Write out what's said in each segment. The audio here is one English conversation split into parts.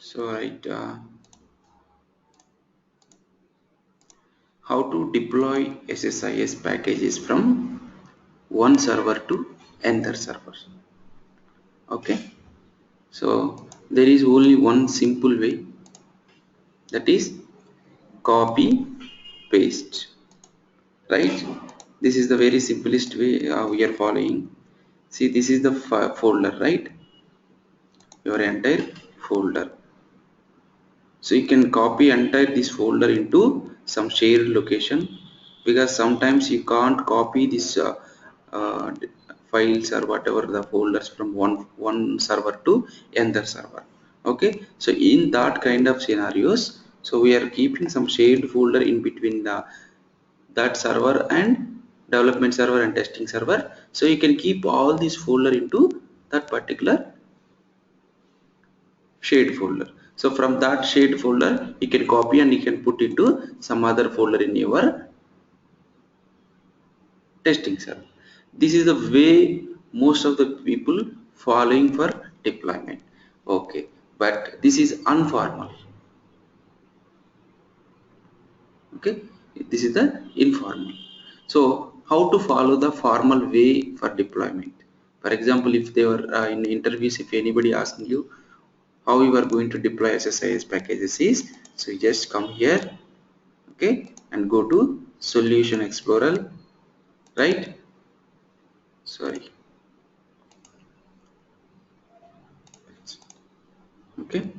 So right, how to deploy SSIS packages from one server to another server. Okay, so there is only one simple way, that is copy paste. Right, this is the very simplest way we are following. See, this is the folder, right? Your entire folder. So you can copy entire this folder into some shared location, because sometimes you can't copy this uh, files or whatever the folders from one server to another server. Okay, so in that kind of scenarios, so we are keeping some shared folder in between the that server and development server and testing server. So you can keep all these folder into that particular shared folder. So from that shared folder you can copy and you can put into some other folder in your testing server. This is the way most of the people following for deployment. Okay, but this is informal. Okay, this is the informal. So how to follow the formal way for deployment? For example, if they were in interviews, if anybody asking you how you are going to deploy SSIS packages is, so you just come here, okay, and go to solution explorer, right? Sorry, okay,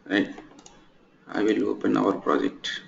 right, I will open our project.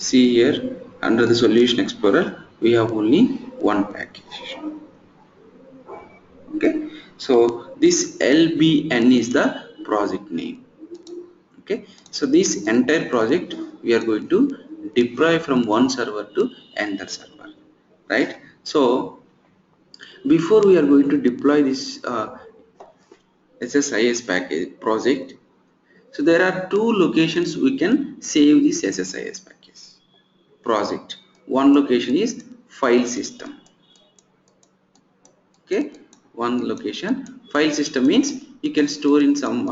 See here, under the solution explorer we have only one package. Okay, so this LBN is the project name. Okay, so this entire project we are going to deploy from one server to another server, right? So before we are going to deploy this SSIS package project, so there are two locations we can save this SSIS package project. One location is file system. Okay, one location file system means you can store in some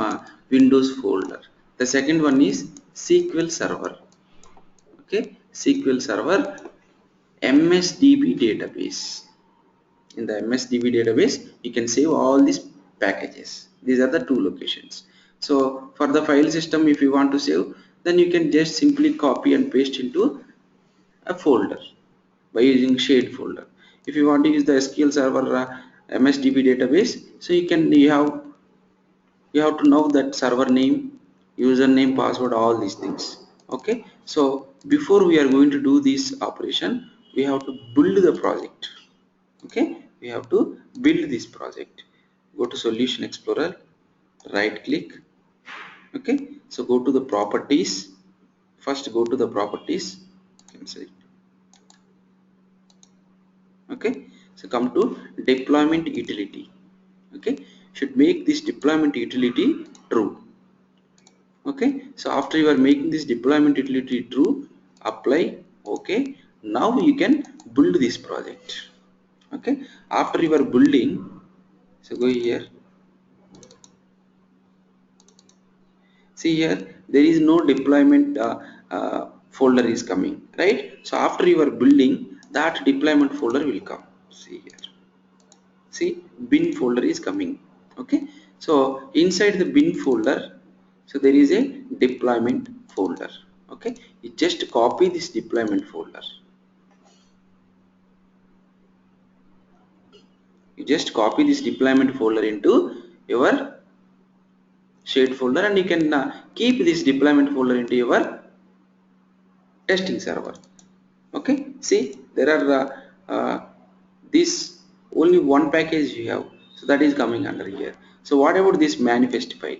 Windows folder. The second one is SQL server. Okay, SQL server, MSDB database. In the MSDB database you can save all these packages. These are the two locations. So for the file system, if you want to save, then you can just simply copy and paste into a folder by using shared folder. If you want to use the SQL server MSDB database, so you have to know that server name, username, password, all these things. Okay, so before we are going to do this operation, we have to build the project. Okay, we have to build this project. Go to solution explorer, right click. Okay, so go to the properties. First go to the properties, cancel it. Okay, so come to deployment utility. Okay, should make this deployment utility true. Okay, so after you are making this deployment utility true, apply. Okay, now you can build this project. Okay, after you are building, so go here. See here, there is no deployment folder is coming, right? So after you are building, that deployment folder will come. See here, see, bin folder is coming. Okay, so inside the bin folder, so there is a deployment folder. Okay, you just copy this deployment folder. You just copy this deployment folder into your shared folder, and you can keep this deployment folder into your testing server. Okay, see there are this only one package you have, so that is coming under here. So what about this manifest file?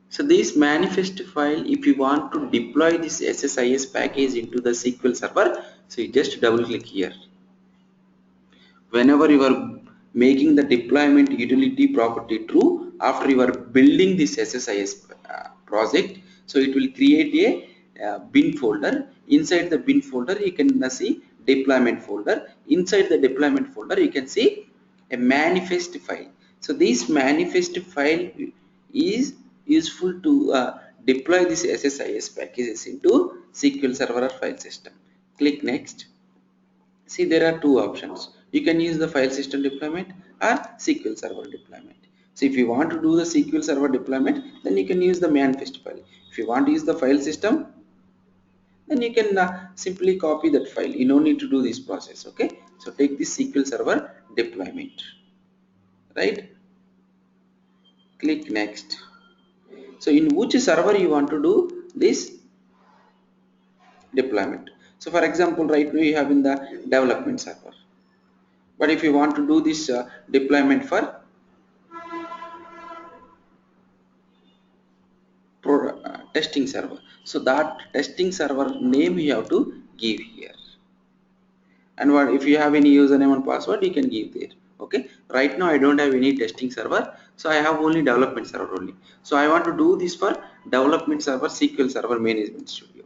So this manifest file, if you want to deploy this SSIS package into the SQL server, so you just double click here. Whenever you are making the deployment utility property true after you are building this SSIS project, so it will create a bin folder. Inside the bin folder you can see deployment folder. Inside the deployment folder you can see a manifest file. So this manifest file is useful to deploy this SSIS packages into SQL Server file system. Click next. See, there are two options. You can use the file system deployment or SQL Server deployment. So if you want to do the SQL Server deployment, then you can use the manifest file. If you want to use the file system, then you can simply copy that file. You don't need to do this process. Okay. So take this SQL Server deployment. Right. Click next. So in which server you want to do this deployment? So for example, right now you have in the development server. But if you want to do this deployment for testing server, so that testing server name you have to give here. And what if you have any username and password, you can give there. Okay, right now I don't have any testing server, so I have only development server only. So I want to do this for development server SQL Server Management Studio.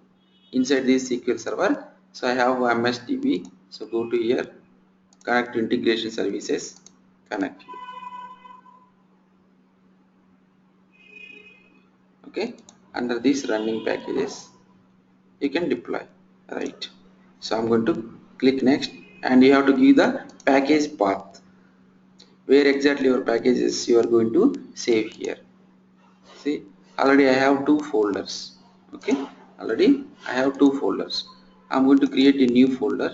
Inside this SQL Server, so I have MSDB. So go to here, connect to integration services, connect here. Okay, under these running packages you can deploy, right? So I'm going to click next, and you have to give the package path, where exactly your packages you are going to save here. See, already I have two folders. Okay, already I have two folders. I'm going to create a new folder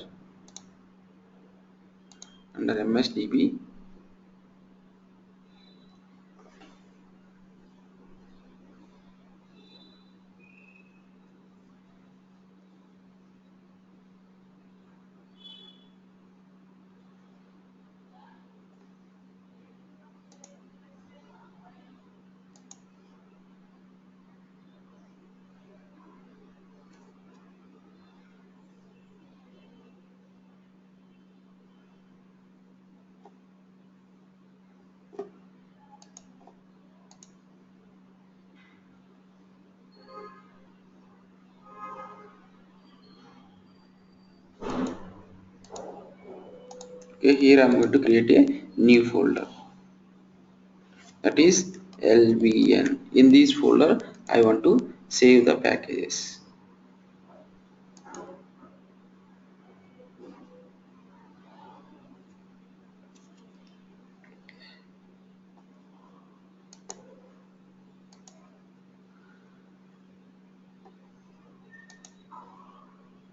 under MSDB. Okay, here I'm going to create a new folder, that is LBN. In this folder I want to save the packages.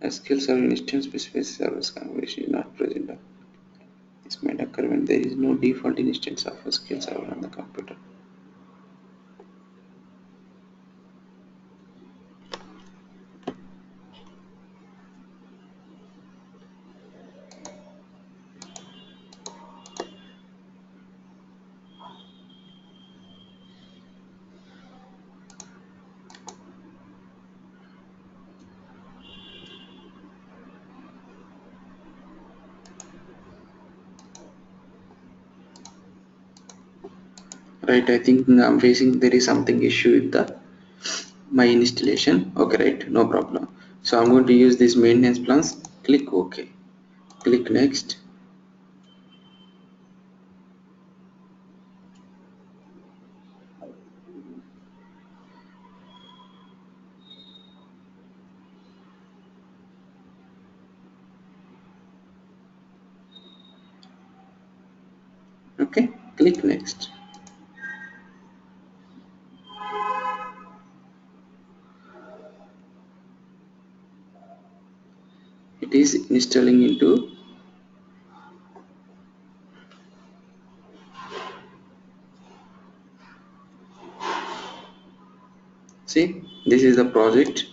SQL Server instance specifies service configuration is not present. This might occur when there is no default instance of a SQL Server on the computer. Right, I think I'm facing there is something issue with the my installation. Okay, right, no problem. So I'm going to use this maintenance plans. Click OK. Click next. Okay, click next. It is installing See, this is the project.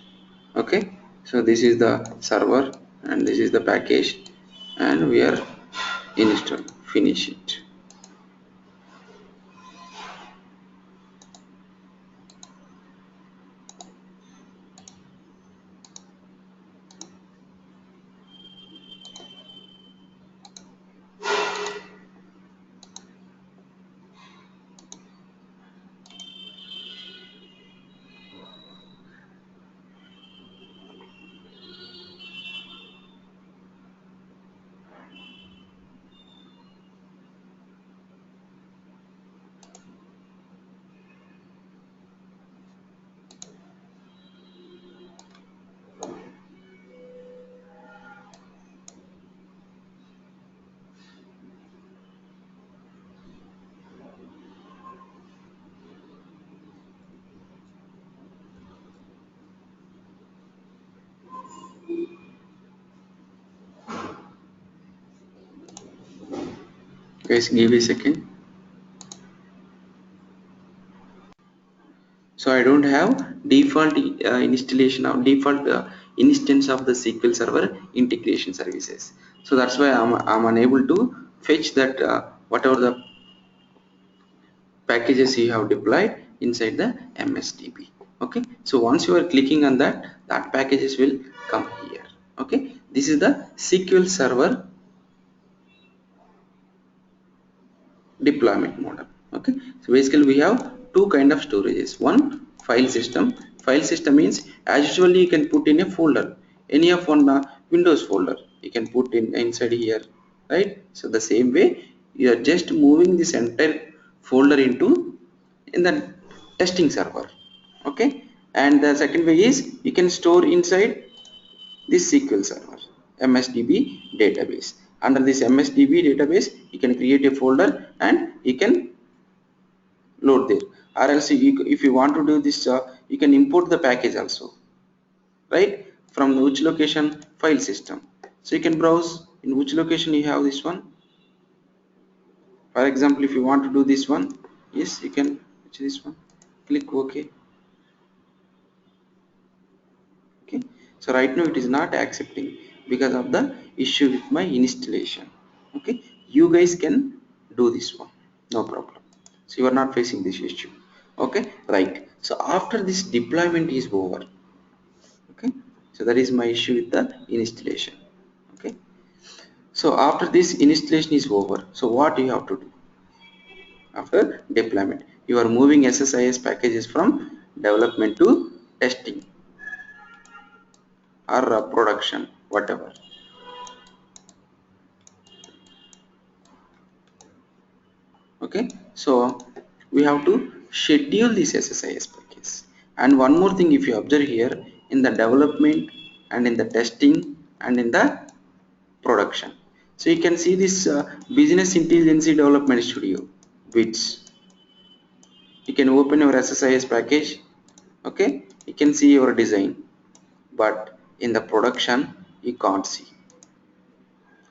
Okay, so this is the server and this is the package, and we are install finish it. Guys, give a second. So I don't have default installation of default instance of the SQL Server integration services. So that's why I'm unable to fetch that whatever the packages you have deployed inside the MSDB. Okay, so once you are clicking on that, that packages will come here. Okay, this is the SQL Server deployment model. Okay, so basically we have two kind of storages. One, file system means as usually you can put in a folder, any of one Windows folder you can put in inside here, right? So the same way you are just moving this entire folder into in the testing server. Okay, and the second way is you can store inside this SQL Server MSDB database. Under this MSDB database you can create a folder and you can load there, or else if you want to do this you can import the package also, right, from which location, file system. So you can browse in which location you have this one. For example, if you want to do this one, yes, you can choose this one, click OK. Okay, so right now it is not accepting because of the issue with my installation. Okay, you guys can do this one, no problem. So you are not facing this issue. Okay, right. So after this deployment is over, okay, so that is my issue with the installation. Okay, so after this installation is over, so what you have to do after deployment? You are moving SSIS packages from development to testing or production, whatever. Okay, so we have to schedule this SSIS package. And one more thing, if you observe here, in the development and in the testing and in the production, so you can see this business intelligence development studio bits. You can open your SSIS package. Okay, you can see your design, but in the production you can't see.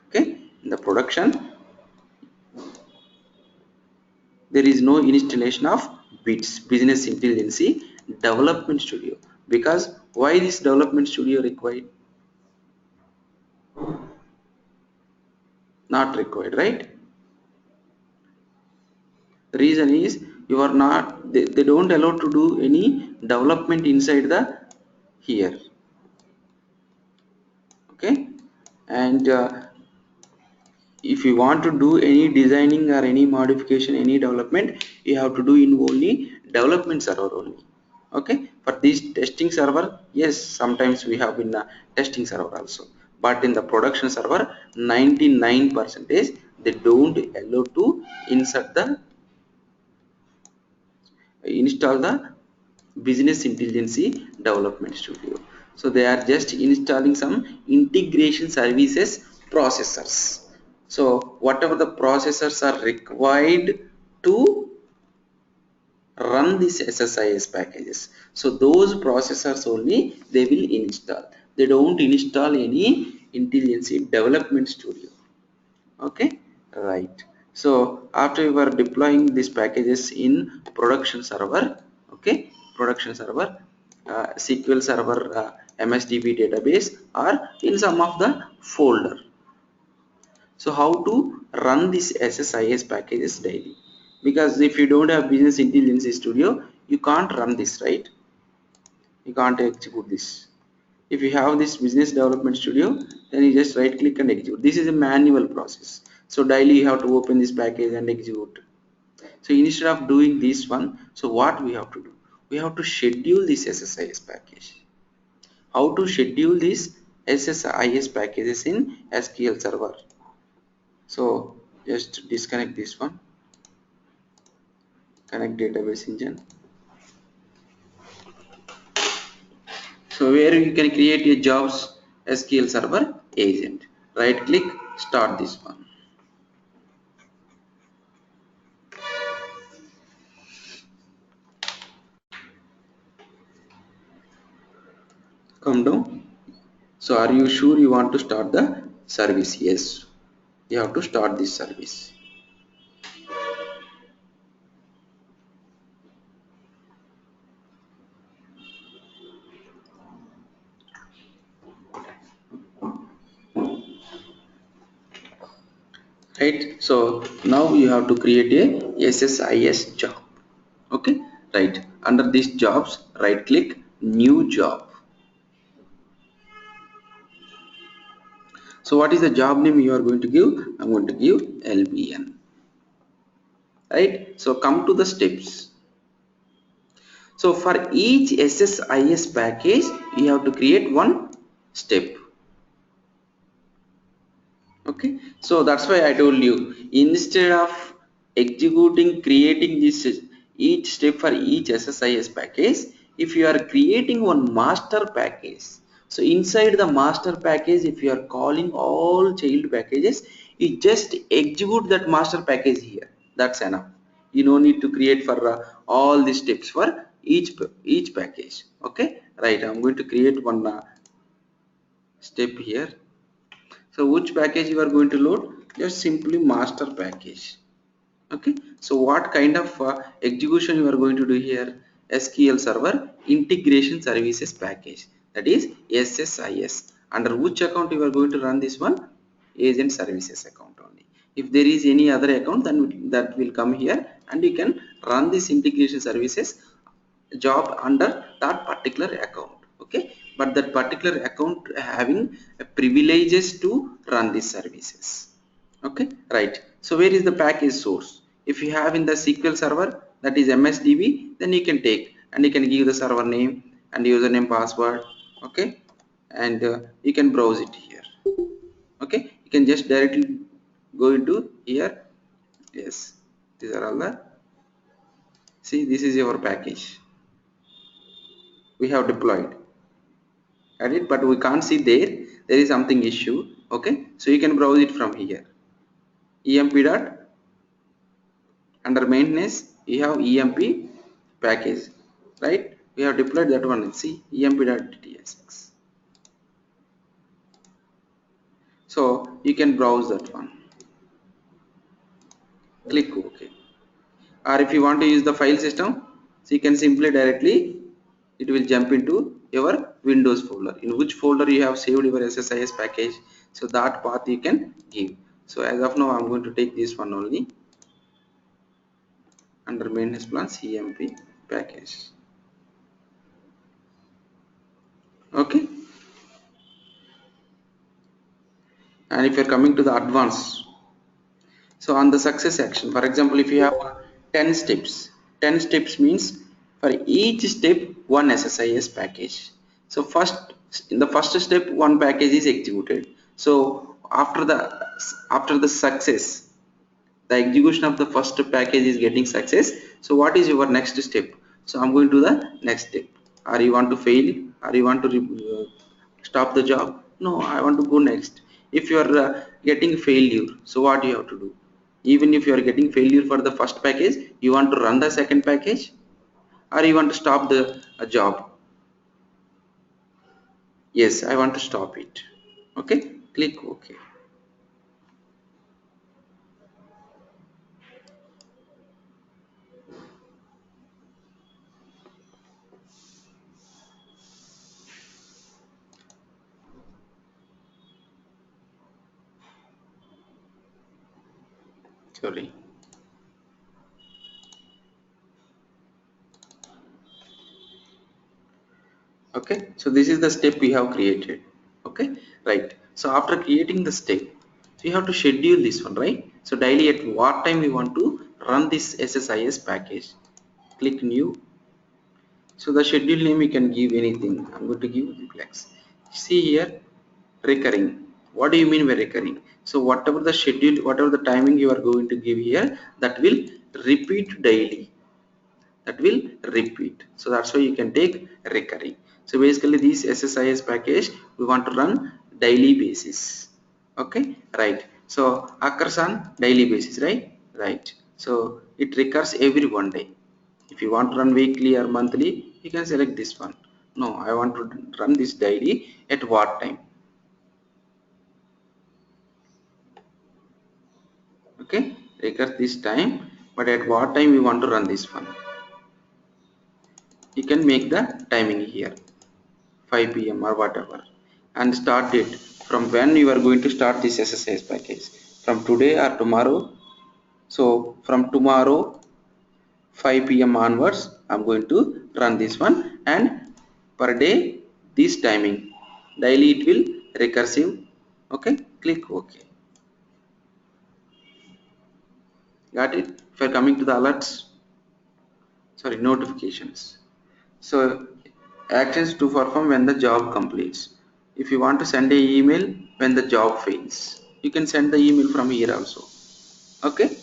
Okay, in the production there is no installation of BITS, Business Intelligence Development Studio. Because why this development studio required? Not required, right? The reason is you are not, they don't allow to do any development inside the here. Okay, and if you want to do any designing or any modification, any development, you have to do in only development server only. Okay, for this testing server, yes, sometimes we have in the testing server also, but in the production server 99% they don't allow to insert the install the business intelligence development studio. So they are just installing some integration services processors. So whatever the processors are required to run these SSIS packages, so those processors only they will install. They don't install any intelligence development studio. Okay, right. So after you are deploying these packages in production server, okay, production server, SQL Server MSDB database or in some of the folder. So how to run this SSIS packages daily? Because if you don't have Business Intelligence Studio, you can't run this, right? You can't execute this. If you have this Business Development Studio, then you just right click and execute. This is a manual process. So daily you have to open this package and execute. So instead of doing this one, so what we have to do? We have to schedule this SSIS package. How to schedule this SSIS packages in SQL Server? So just disconnect this one, connect database engine. So where you can create a jobs SQL Server agent. Right click, start this one. Come down. So are you sure you want to start the service? Yes, you have to start this service. Right, so now you have to create a SSIS job. Okay, right, under these jobs right click, new job. So what is the job name you are going to give? I'm going to give LBN. Right, so come to the steps. So for each SSIS package you have to create one step. Okay, so that's why I told you, instead of executing creating this each step for each SSIS package, if you are creating one master package, so inside the master package if you are calling all child packages, you just execute that master package here. That's enough. You don't need to create for all these steps for each package. Okay, right, I'm going to create one step here. So which package you are going to load? Just simply master package. Okay, so what kind of execution you are going to do here? SQL Server Integration Services package, that is SSIS. Under which account you are going to run this one? Agent Services account only. If there is any other account, then that will come here and you can run this integration services job under that particular account. Okay, but that particular account having privileges to run these services. Okay, right, so where is the package source? If you have in the SQL Server, that is MSDB, then you can take and you can give the server name and username password. Okay, and you can browse it here. Okay, you can just directly go into here. Yes, these are all the, see, this is your package we have deployed at it, but we can't see there is something issue. Okay, so you can browse it from here. emp dot, under maintenance you have emp package, right? We have deployed that one. See, emp.tsx. So you can browse that one, click OK. Or if you want to use the file system, so you can simply directly, it will jump into your Windows folder, in which folder you have saved your SSIS package, so that path you can give. So as of now I'm going to take this one only, under maintenance plans emp package. Okay, and if you're coming to the advanced, so on the success action, for example, if you have 10 steps, 10 steps means for each step one SSIS package. So first, in the first step one package is executed. So after the success, the execution of the first package is getting success, so what is your next step? So I'm going to the next step. Or you want to fail, or you want to stop the job? No, I want to go next. If you are getting failure, so what you have to do? Even if you are getting failure for the first package, you want to run the second package, or you want to stop the job? Yes, I want to stop it. Okay, click OK. Sorry. Okay, so this is the step we have created. Okay, right. So after creating the step, so you have to schedule this one, right? So daily at what time we want to run this SSIS package. Click new. So the schedule name you can give anything. I'm going to give duplex. See here, recurring. What do you mean by recurring? So whatever the schedule, whatever the timing you are going to give here, that will repeat daily, that will repeat. So that's why you can take recurring. So basically this SSIS package we want to run daily basis. Okay, right. So occurs on daily basis, right. So it recurs every 1 day. If you want to run weekly or monthly, you can select this one. No, I want to run this daily. At what time? Okay, recurs this time, but at what time we want to run this one? You can make the timing here, 5 p.m. or whatever, and start it from when you are going to start this SSIS package, from today or tomorrow. So from tomorrow 5 p.m. onwards I'm going to run this one, and per day this timing daily it will recursive. Okay, click OK. Got it? If you're coming to the alerts, sorry, notifications. So actions to perform when the job completes. If you want to send a email when the job fails, you can send the email from here also. Okay,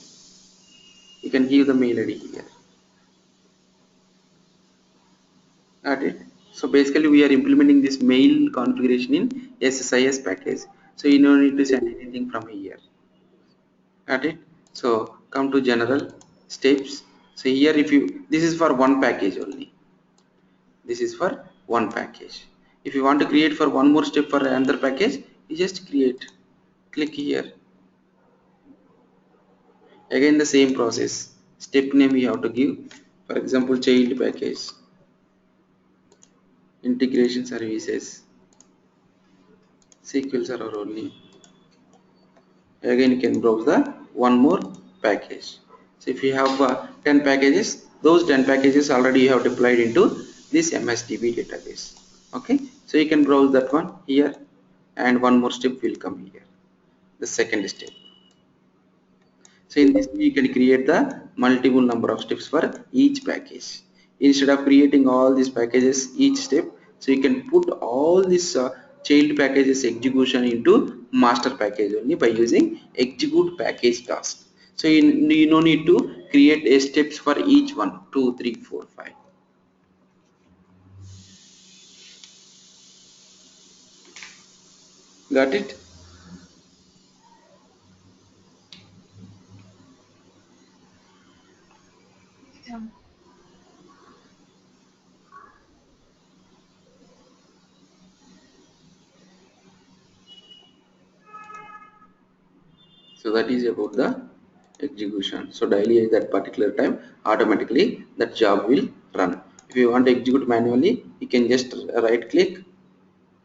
you can give the mail ID here. Got it? So basically we are implementing this mail configuration in SSIS package, so you don't need to send anything from here. Got it? So come to general steps. So here, if you, this is for one package only, this is for one package. If you want to create for one more step for another package, you just create, click here. Again the same process, step name you have to give. For example, child package, integration services, SQL server only. Again you can browse the one more package. So if you have 10 packages, those 10 packages already you have deployed into this MSDB database. Okay, so you can browse that one here, and one more step will come here, the second step. So in this way you can create the multiple number of steps for each package. Instead of creating all these packages each step, so you can put all these child packages execution into master package only by using execute package task. So you no need to create a steps for each one, 2, 3, 4, 5. Got it? So that is about the execution. So daily at that particular time automatically that job will run. If you want to execute manually, you can just right click,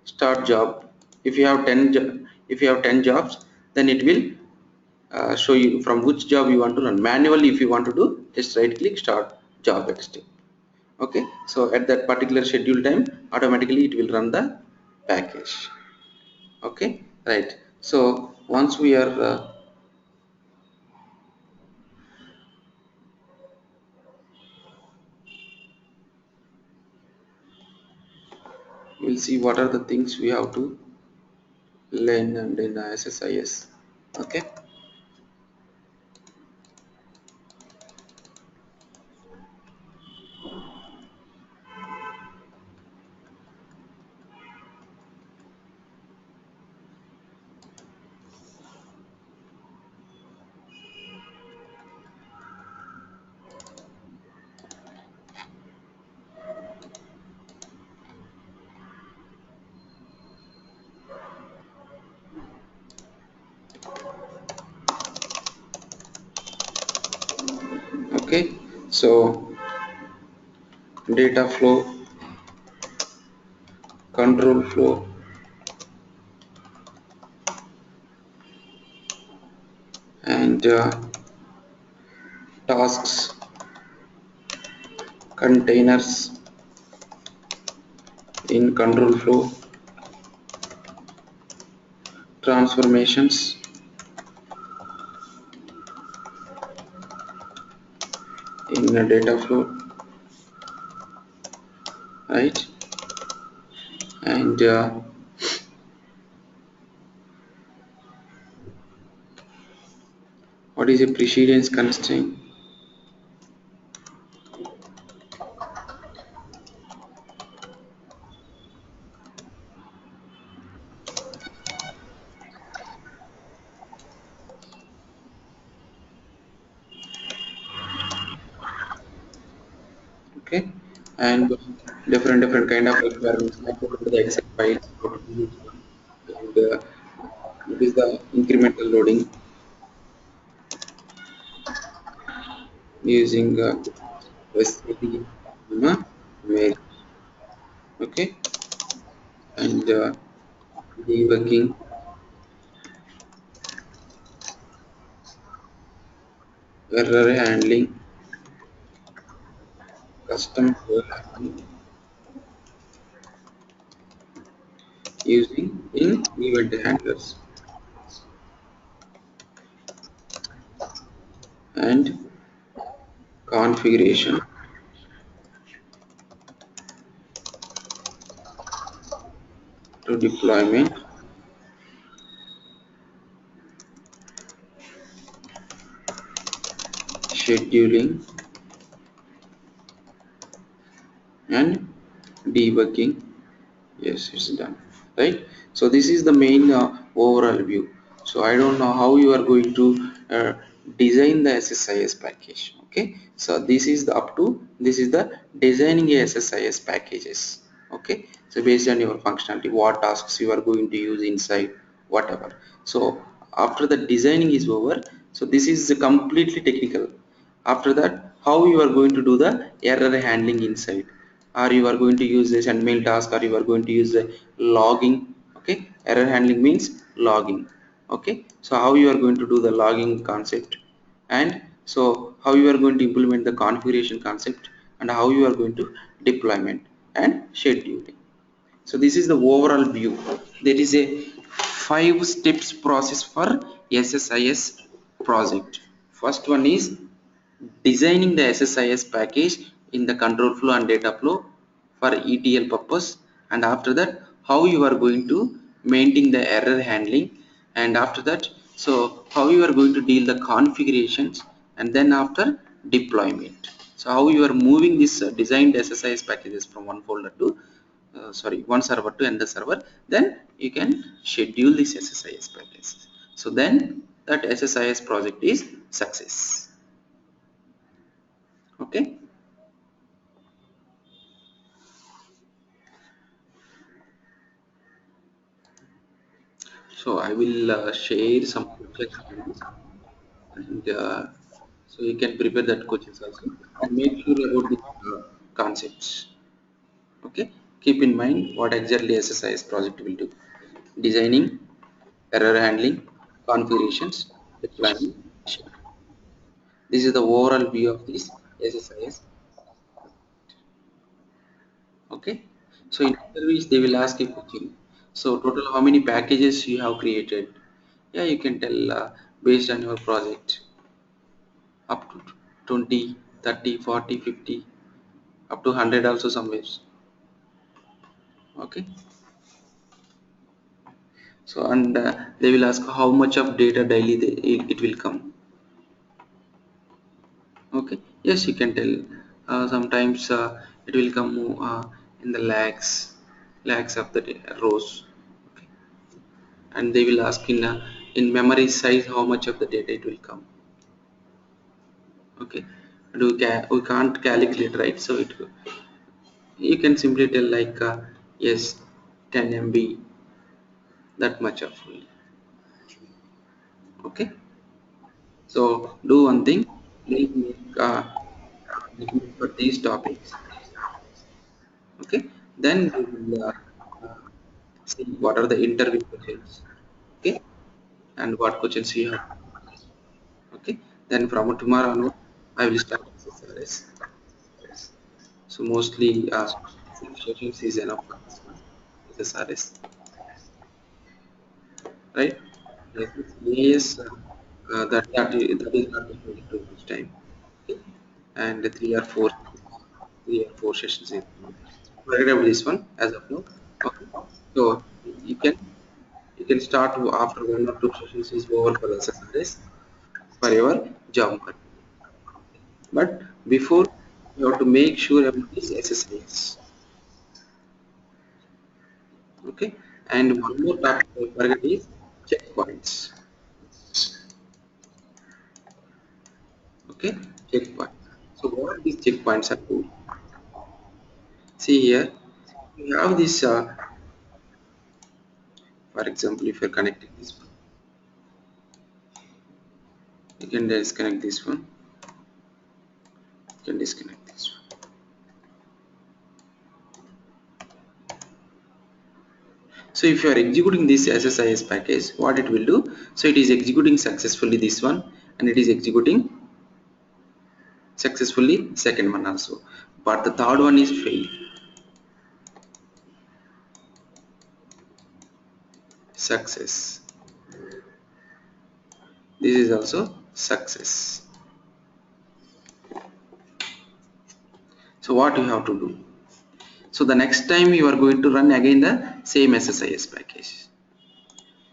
start job. If you have 10 jobs, then it will show you from which job you want to run. Manually if you want to do, just right click, start job at step. Okay, so at that particular schedule time automatically it will run the package. Okay, right. So once we are we'll see what are the things we have to learn and in SSIS. Okay, okay. So data flow, control flow, and tasks, containers in control flow, transformations in a data flow, right? And what is a precedence constraint? Okay, and different kind of requirements like go to the Excel files, go to the use one, and it is the incremental loading using SCD, mail, okay, and debugging, error handling, custom error handling using in event handlers, and configuration to deployment, scheduling, and debugging. Yes, it's done, right? So this is the main overall view. So I don't know how you are going to design the SSIS package. Okay, so this is the up to this is the designing a SSIS packages. Okay, so based on your functionality, what tasks you are going to use inside, whatever. So after the designing is over, so this is completely technical. After that, how you are going to do the error handling inside, or you are going to use this and mail task, or you are going to use the logging. Okay, error handling means logging. Okay, so how you are going to do the logging concept, and so how you are going to implement the configuration concept, and how you are going to deployment and scheduling. So this is the overall view. There is a 5 steps process for SSIS project. First one is designing the SSIS package in the control flow and data flow for ETL purpose, and after that how you are going to maintain the error handling, and after that so how you are going to deal the configurations, and then after deployment. So how you are moving this designed SSIS packages from one folder to one server to another server, then you can schedule this SSIS packages. So then that SSIS project is success. Okay, so I will share some questions, and so you can prepare that questions also, and make sure about the concepts. Okay, keep in mind what exactly SSIS project will do: designing, error handling, configurations, deployment. This is the overall view of this SSIS. Okay, so in interviews they will ask a question. So total how many packages you have created? Yeah, you can tell based on your project, up to 20, 30, 40, 50, up to 100 also some ways. Okay, so and they will ask how much of data daily it will come. Okay, yes, you can tell sometimes it will come in the lakhs of the rows. Okay, and they will ask in memory size how much of the data it will come. Okay, and we can't calculate, right? So you can simply tell like yes, 10 MB, that much of only. Okay, so do one thing, please make for these topics. Okay, then we will see what are the interview questions. Okay, and what questions you have. Okay, then from tomorrow onward, I will start SSRS. So mostly 6 sessions is enough for this one. SSRS, right? Yes, that is not going to take too much time. Okay. And 3 or 4 sessions is forget about this one as of now. Okay. So you can you can start after 1 or 2 sessions is over for SSRS for your job market. But before you have to make sure about this SSIS. Okay. And one more topic I forget is checkpoints. Okay, checkpoint. So what these checkpoints are doing? See here, you have this. For example, if you're connecting this one, you can disconnect this one. You can disconnect this one. So if you are executing this SSIS package, what it will do? So it is executing successfully this one, and it is executing successfully second one also. But the third one is failed. Success. This is also success. So what you have to do? So the next time you are going to run again the same SSIS package,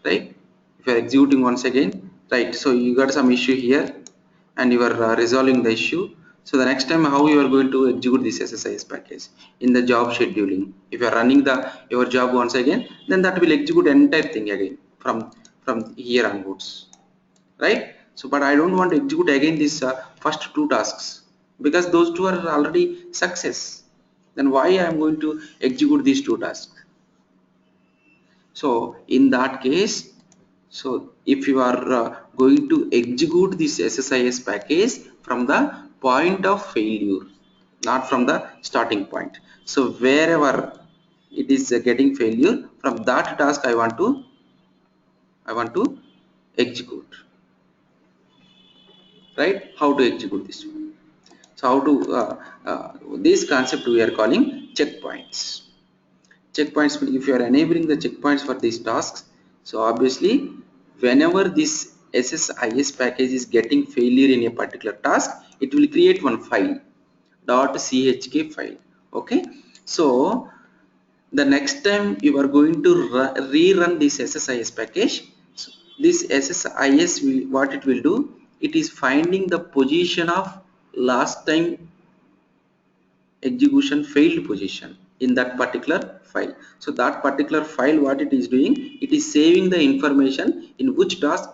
right? If you are executing once again, right? So you got some issue here and you are resolving the issue. So the next time how you are going to execute this SSIS package in the job scheduling, if you are running the your job once again, then that will execute entire thing again from here onwards, right? So but I don't want to execute again this first 2 tasks because those 2 are already success. Then why I am going to execute these 2 tasks? So in that case, so if you are going to execute this SSIS package from the point of failure, not from the starting point. So wherever it is getting failure, from that task I want to execute, right? How to execute this one? So how to this concept we are calling checkpoints. Checkpoints, if you are enabling the checkpoints for these tasks, so obviously whenever this SSIS package is getting failure in a particular task, it will create one file .chk file. Okay, so the next time you are going to rerun this SSIS package, so this SSIS will, what it will do, it is finding the position of last time execution failed position in that particular file. So that particular file, what it is doing, it is saving the information in which task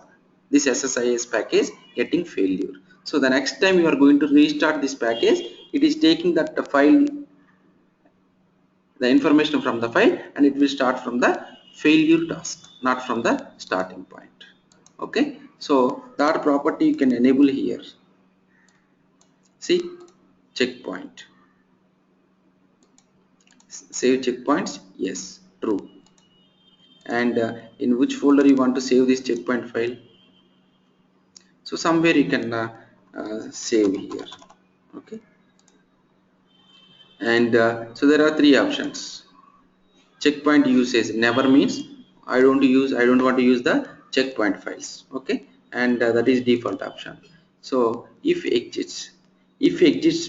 this SSIS package getting failure. So the next time you are going to restart this package, it is taking that file, the information from the file, and it will start from the failure task, not from the starting point. Okay, so that property you can enable here. See, checkpoint. Save checkpoints, yes, true. And in which folder you want to save this checkpoint file? So somewhere you can save here. Okay, and so there are 3 options. Checkpoint usage never means I don't want to use the checkpoint files. Okay, and that is default option. So if exists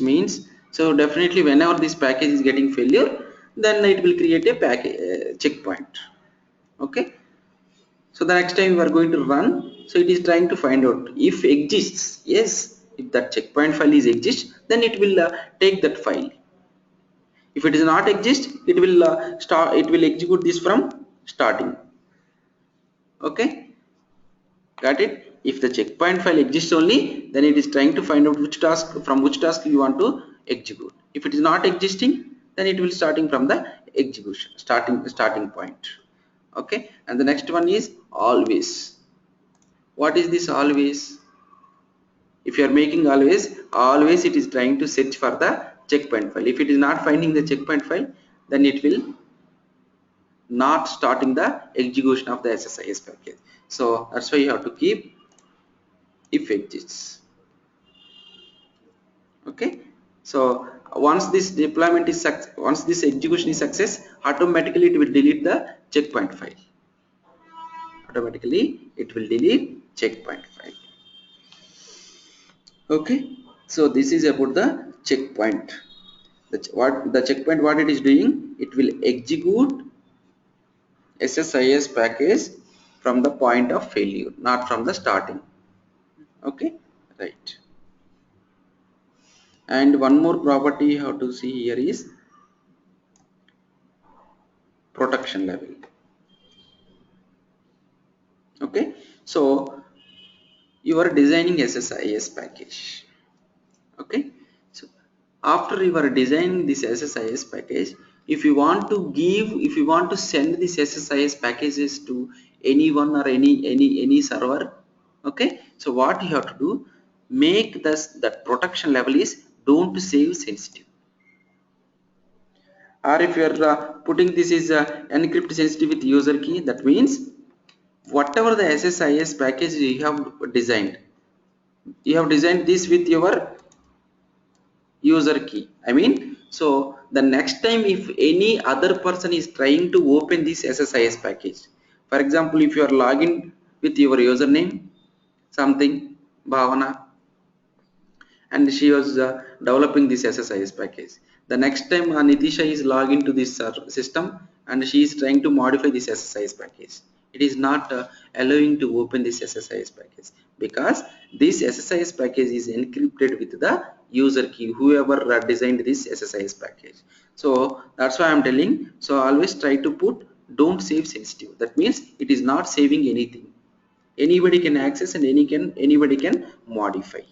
means, so definitely whenever this package is getting failure, then it will create a package checkpoint. Okay, so the next time you are going to run, so it is trying to find out if exists. Yes, if that checkpoint file is exist, then it will take that file. If it is not exist, it will it will execute this from starting. Okay, got it? If the checkpoint file exists only, then it is trying to find out which task, from which task you want to execute. If it is not existing, then it will starting from the execution starting point. Okay, and the next one is always. What is this always? If you are making always it is trying to search for the checkpoint file. If it is not finding the checkpoint file, then it will not starting the execution of the SSIS package. So that's why you have to keep if exists. Okay, so once this deployment is once this execution is success, automatically it will delete the checkpoint file. Automatically it will delete checkpoint file. Okay, so this is about the checkpoint. What the checkpoint, what it is doing, it will execute SSIS package from the point of failure, not from the starting. Okay, right. And one more property you have to see here is protection level. Okay, so you are designing SSIS package. Okay, so after you are designing this SSIS package, if you want to send this SSIS packages to anyone or any server, okay, so what you have to do, make this that protection level is don't save sensitive. Or if you are putting this is encrypt sensitive with user key, that means whatever the SSIS package you have designed, this with your user key. I mean, so the next time if any other person is trying to open this SSIS package, for example, if you are logging with your username, something, Bhavana, and she was developing this SSIS package. The next time Nitisha is logging to this system and she is trying to modify this SSIS package, it is not allowing to open this SSIS package because this SSIS package is encrypted with the user key, whoever designed this SSIS package. So that's why I'm telling, so always try to put don't save sensitive. That means it is not saving anything. Anybody can access and anybody can modify.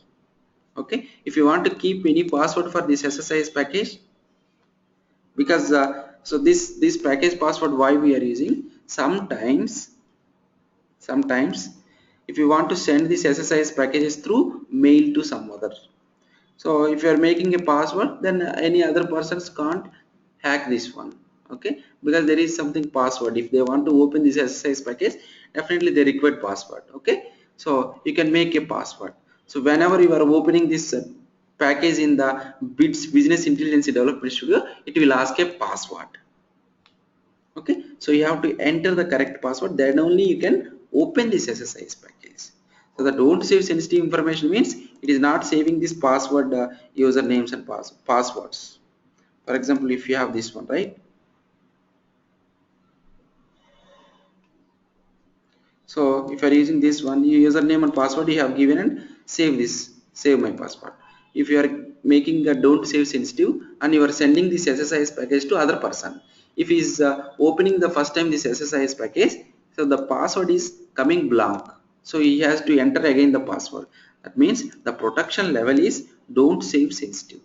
Okay, if you want to keep any password for this SSIS package, because so this package password why we are using, sometimes if you want to send this SSIS packages through mail to some other, so if you are making a password, then any other persons can't hack this one. Okay, because there is something password. If they want to open this SSIS package, definitely they require password. Okay, so you can make a password. So whenever you are opening this package in the BITS Business Intelligence Development Studio, it will ask a password. Okay, so you have to enter the correct password, then only you can open this SSIS package. So the don't save sensitive information means it is not saving this password, usernames and passwords. For example, if you have this one, right, so if you are using this one, your username and password you have given and save my password. If you are making a don't save sensitive and you are sending this SSIS package to other person, if he is opening the first time this SSIS package, so the password is coming blank, so he has to enter again the password. That means the protection level is don't save sensitive.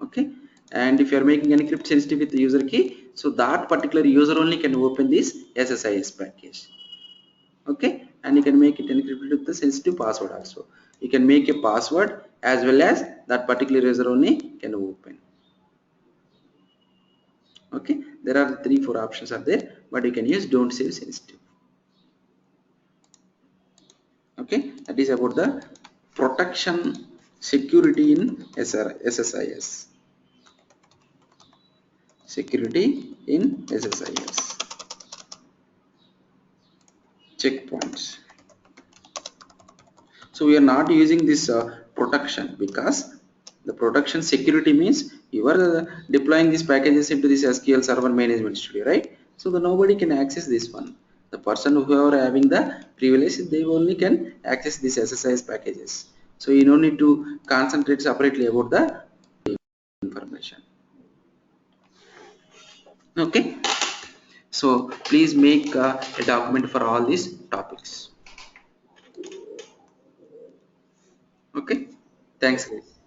Okay, and if you are making encrypt sensitive with the user key, so that particular user only can open this SSIS package. Okay, and you can make it encrypted with the sensitive password also. You can make a password as well as that particular user only can open. Okay, there are 3-4 options are there, but you can use don't save sensitive. Okay, that is about the protection security in SSIS. Security in SSIS. Checkpoints. So we are not using this protection because the protection security means you are deploying these packages into this SQL Server Management Studio, right? So the nobody can access this one. The person who are having the privilege, they only can access these SSIS packages. So you don't need to concentrate separately about the information. Okay, so please make a document for all these topics. Okay, thanks guys.